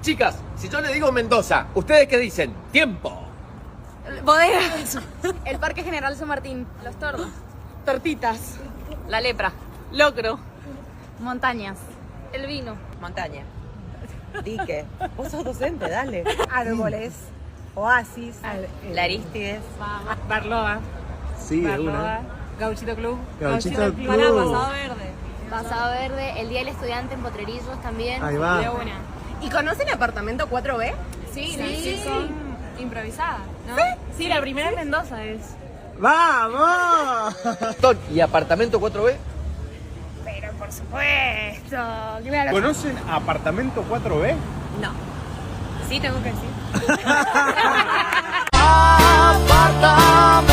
Chicas, si yo le digo Mendoza, ¿ustedes qué dicen? ¡Tiempo! Bodegas. El Parque General San Martín. Los tordos. Tortitas. La lepra. Locro. Montañas. El vino. Montaña. Dique. Vos sos docente, dale. Árboles. Oasis. La Aristides. Barloa. Sí, de una. Barloa. Gauchito Club. Gauchito Club. Pará, Pasado Verde. Pasado Verde. El Día del Estudiante en Potrerillos también. Ahí va. De una. ¿Y conocen apartamento 4B? Sí, son improvisadas, ¿no? Sí, la primera en Mendoza es. ¡Vamos! ¿Y apartamento 4B? Pero por supuesto, claro. ¿Conocen apartamento 4B? No. Sí, tengo que decir. Apartamento